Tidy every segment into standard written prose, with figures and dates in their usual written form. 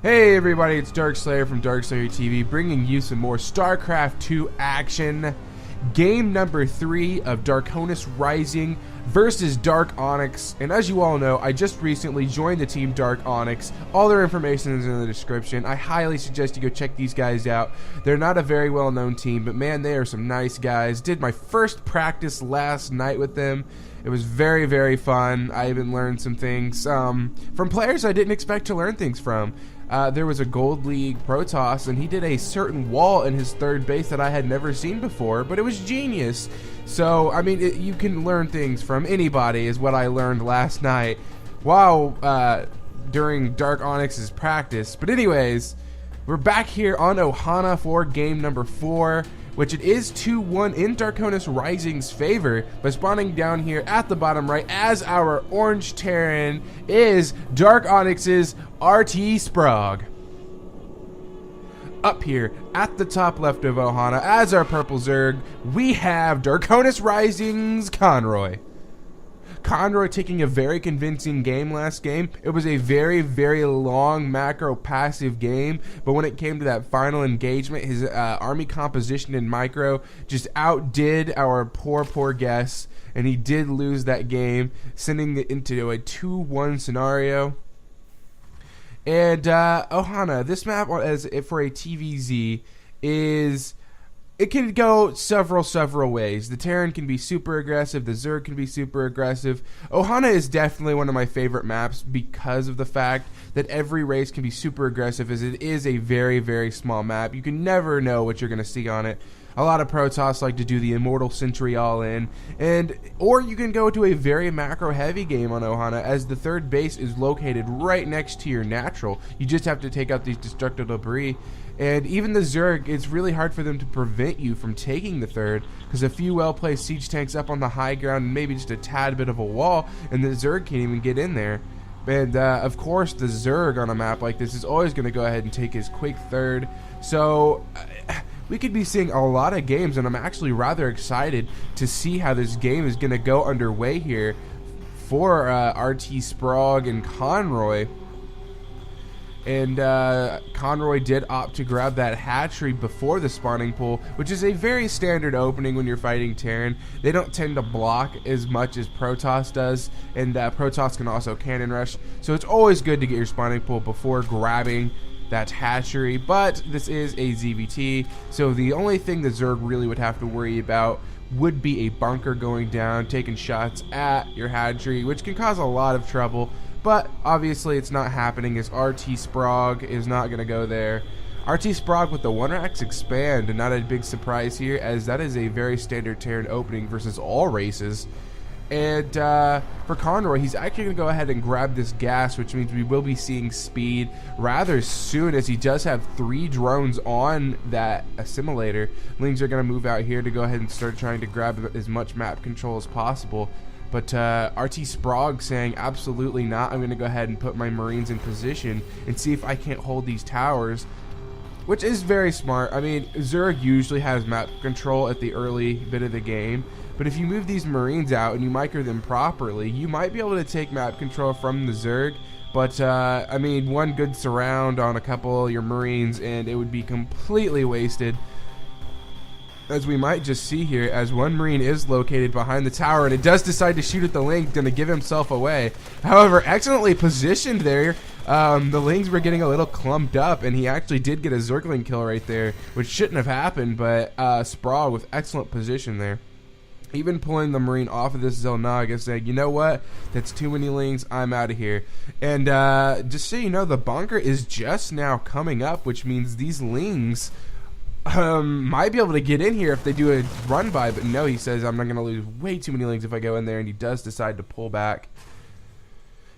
Hey everybody, it's Darkslayer from DarkslayerTV, bringing you some more StarCraft 2 action. Game number 3 of DarconisRising versus DarkOnyx. And as you all know, I just recently joined the team DarkOnyx. All their information is in the description. I highly suggest you go check these guys out. They're not a very well-known team, but man, they are some nice guys. Did my first practice last night with them. It was very, very fun. I even learned some things from players I didn't expect to learn things from. There was a Gold League Protoss, and he did a certain wall in his third base that I had never seen before, but it was genius. So, I mean, you can learn things from anybody, is what I learned last night while during DarkOnyx's practice. But anyways, we're back here on Ohana for game number 4, which it is 2-1 in DarconisRising's favor, by spawning down here at the bottom right as our orange Terran is DarkOnyx's RT Sprog. Up here at the top left of Ohana as our purple Zerg, we have DarconisRising's Conroy. Conroy taking a very convincing game last game. It was a very, very long macro passive game, but when it came to that final engagement, his army composition in micro just outdid our poor guess, and he did lose that game, sending it into a 2-1 scenario. And Ohana, this map as for a TVZ is... it can go several ways. The Terran can be super aggressive. The Zerg can be super aggressive. Ohana is definitely one of my favorite maps because of the fact that every race can be super aggressive, as it is a very, very small map. You can never know what you're going to see on it. A lot of Protoss like to do the Immortal Sentry all in, or you can go to a very macro heavy game on Ohana, as the third base is located right next to your natural. You just have to take out these destructive debris. And even the Zerg, it's really hard for them to prevent you from taking the third, because a few well-placed siege tanks up on the high ground and maybe just a tad bit of a wall, and the Zerg can't even get in there. And of course, the Zerg on a map like this is always going to go ahead and take his quick third. So we could be seeing a lot of games, and I'm actually rather excited to see how this game is going to go underway here for RT Sprog and Conroy. And Conroy did opt to grab that hatchery before the spawning pool, which is a very standard opening when you're fighting Terran. They don't tend to block as much as Protoss does, and Protoss can also cannon rush, so it's always good to get your spawning pool before grabbing that hatchery. But this is a ZVT, so the only thing the Zerg really would have to worry about would be a bunker going down, taking shots at your hatchery, which can cause a lot of trouble. But obviously it's not happening, as RT Sprog is not going to go there. RT Sprog with the 1-Rax expand, and not a big surprise here, as that is a very standard Terran opening versus all races. And for Conroy, he's actually going to go ahead and grab this gas, which means we will be seeing speed rather soon, as he does have 3 drones on that assimilator. Lings are going to move out here to go ahead and start trying to grab as much map control as possible. But RT Sprog saying, absolutely not, I'm going to go ahead and put my Marines in position and see if I can't hold these towers, which is very smart. I mean, Zerg usually has map control at the early bit of the game, but if you move these Marines out and you micro them properly, you might be able to take map control from the Zerg. But, I mean, one good surround on a couple of your Marines and it would be completely wasted. As we might just see here, as one Marine is located behind the tower, and it does decide to shoot at the Ling, going to give himself away. However, excellently positioned there. The Lings were getting a little clumped up, and he actually did get a Zergling kill right there, which shouldn't have happened, but Sprawl with excellent position there. Even pulling the Marine off of this Zelnaga, saying, you know what, that's too many Lings, I'm out of here. And just so you know, the bunker is just now coming up, which means these Lings might be able to get in here if they do a run by, but no, he says, I'm not going to lose way too many Lings if I go in there, and he does decide to pull back.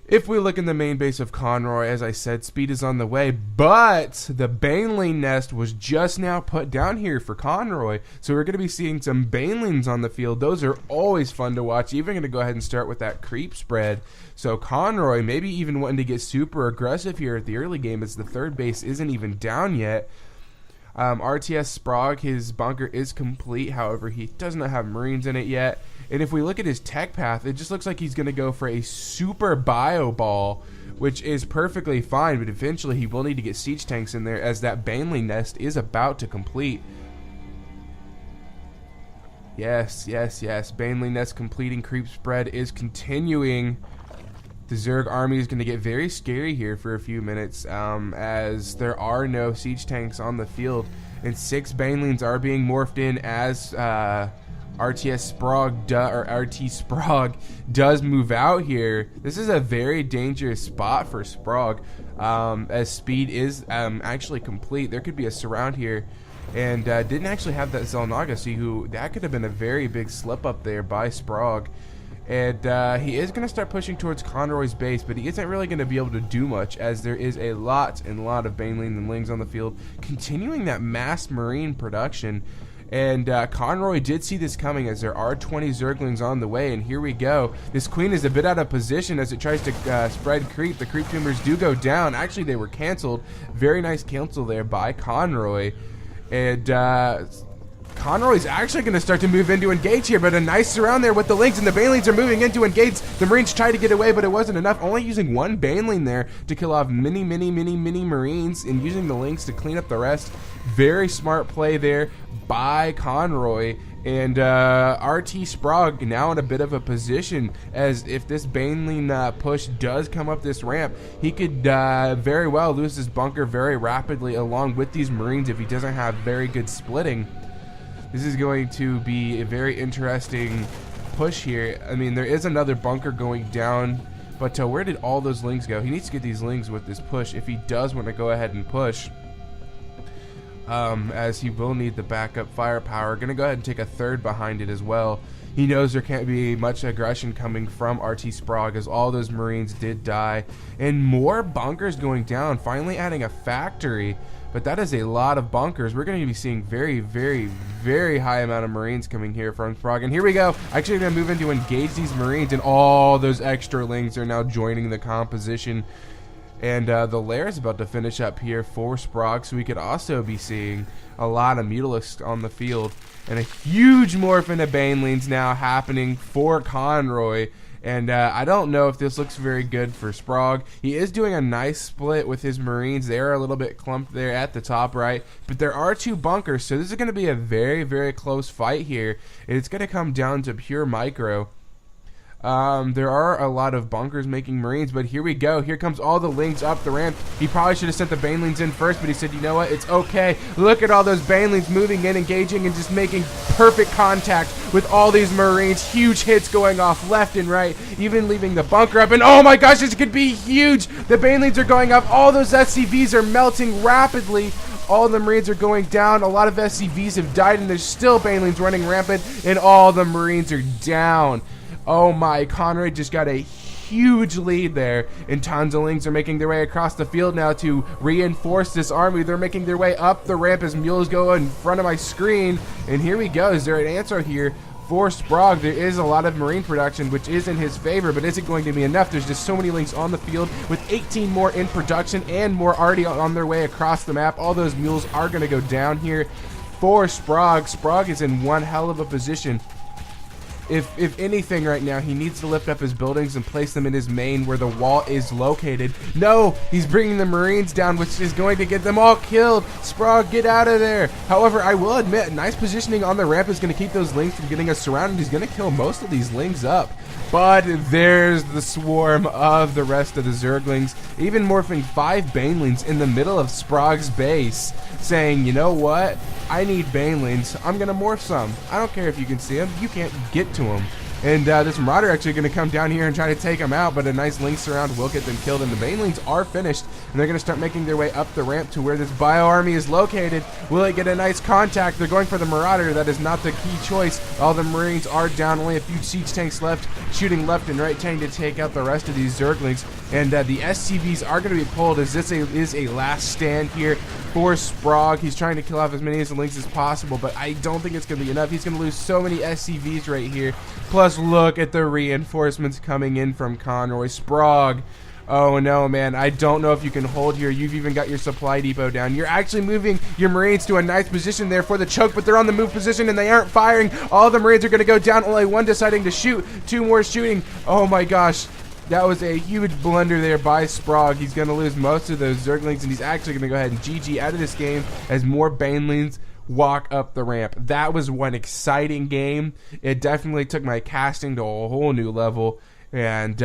If we look in the main base of Conroy, as I said, speed is on the way, but the Baneling nest was just now put down here for Conroy, so we're going to be seeing some Banelings on the field. Those are always fun to watch. Even going to go ahead and start with that creep spread. So Conroy maybe even wanting to get super aggressive here at the early game, as the third base isn't even down yet. RTS Sprague, his bunker is complete. However, he does not have Marines in it yet. And if we look at his tech path, it just looks like he's going to go for a super bio ball, which is perfectly fine. But eventually he will need to get siege tanks in there, as that Baneling nest is about to complete. Yes, yes, yes. Baneling nest completing. Creep spread is continuing. The Zerg army is going to get very scary here for a few minutes, as there are no siege tanks on the field, and 6 Banelings are being morphed in as RTS Sprague or RT Sprague does move out here. This is a very dangerous spot for Sprague, as speed is actually complete. There could be a surround here, and didn't actually have that Xel'Naga, who that could have been a very big slip up there by Sprague. And he is going to start pushing towards Conroy's base, but he isn't really going to be able to do much, as there is a lot of Baneling and Lings on the field, continuing that mass Marine production. And Conroy did see this coming, as there are 20 Zerglings on the way, and here we go. This queen is a bit out of position as it tries to spread creep. The creep tumors do go down. Actually, they were canceled. Very nice cancel there by Conroy. And Conroy's actually going to start to move in to engage here, but a nice surround there with the Lings, and the Banelings are moving in to engage. The Marines tried to get away, but it wasn't enough. Only using 1 Baneling there to kill off many Marines, and using the Lings to clean up the rest. Very smart play there by Conroy. And RT Sprague now in a bit of a position, as if this Baneling push does come up this ramp, he could very well lose his bunker very rapidly along with these Marines if he doesn't have very good splitting. This is going to be a very interesting push here. I mean, there is another bunker going down, but where did all those Lings go? He needs to get these Lings with this push if he does want to go ahead and push, as he will need the backup firepower. Going to go ahead and take a third behind it as well. He knows there can't be much aggression coming from RT Sprague, as all those Marines did die. And more bunkers going down, finally adding a factory. But that is a lot of bunkers. We're going to be seeing very high amount of Marines coming here from Sprague. And here we go. Actually going to move in to engage these Marines, and all those extra Lings are now joining the composition. And the lair is about to finish up here for Sprague, so we could also be seeing a lot of Mutalisks on the field. And a huge morph into Banelings now happening for Conroy. And I don't know if this looks very good for Sprague. He is doing a nice split with his Marines. They're a little bit clumped there at the top right. But there are 2 bunkers, so this is going to be a very close fight here. And it's going to come down to pure micro. There are a lot of bunkers making Marines, but here we go. Here comes all the Lings up the ramp. He probably should have sent the Banelings in first, but he said, you know what, it's okay. Look at all those Banelings moving in, engaging, and just making perfect contact with all these Marines. Huge hits going off left and right, even leaving the bunker up. And oh my gosh, this could be huge. The Banelings are going up. All those SCVs are melting rapidly. All the Marines are going down. A lot of SCVs have died, and there's still Banelings running rampant, and all the Marines are down. Oh my, Conroy just got a huge lead there, and tons of Lings are making their way across the field now to reinforce this army. They're making their way up the ramp as mules go in front of my screen, and here we go. Is there an answer here for Sprague? There is a lot of Marine production, which is in his favor, but is it going to be enough? There's just so many Lings on the field, with 18 more in production and more already on their way across the map. All those mules are going to go down here for Sprague. Sprague is in one hell of a position. If anything right now, he needs to lift up his buildings and place them in his main where the wall is located. No, he's bringing the Marines down, which is going to get them all killed. Sprague, get out of there. However, I will admit, nice positioning on the ramp is going to keep those Lings from getting us surrounded. He's going to kill most of these Lings up. But there's the swarm of the rest of the Zerglings, even morphing 5 Banelings in the middle of Sprague's base, saying, you know what? I need Banelings. I'm going to morph some. I don't care if you can see them. You can't get to them. And this Marauder actually going to come down here and try to take him out, but a nice Link surround will get them killed, and the Banelings are finished, and they're going to start making their way up the ramp to where this Bio Army is located. Will it get a nice contact? They're going for the Marauder. That is not the key choice. All the Marines are down, only a few siege tanks left, shooting left and right, trying to take out the rest of these Zerglings, and the SCVs are going to be pulled, as this is a last stand here for Sprague. He's trying to kill off as many of the Links as possible, but I don't think it's going to be enough. He's going to lose so many SCVs right here. Plus, look at the reinforcements coming in from Conroy. Sprague Oh no, man, I don't know if you can hold here. You've even got your supply depot down. You're actually moving your Marines to a nice position there for the choke, but they're on the move position and they aren't firing. All the Marines are going to go down, only one deciding to shoot, two more shooting. Oh my gosh. That was a huge blunder there by Sprague. He's going to lose most of those Zerglings, and he's actually going to go ahead and GG out of this game as more Banelings walk up the ramp. That was one exciting game. It definitely took my casting to a whole new level. And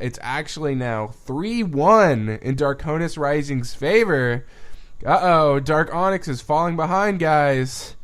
it's actually now 3-1 in DarconisRising's favor. Uh-oh, DarkOnyx is falling behind, guys.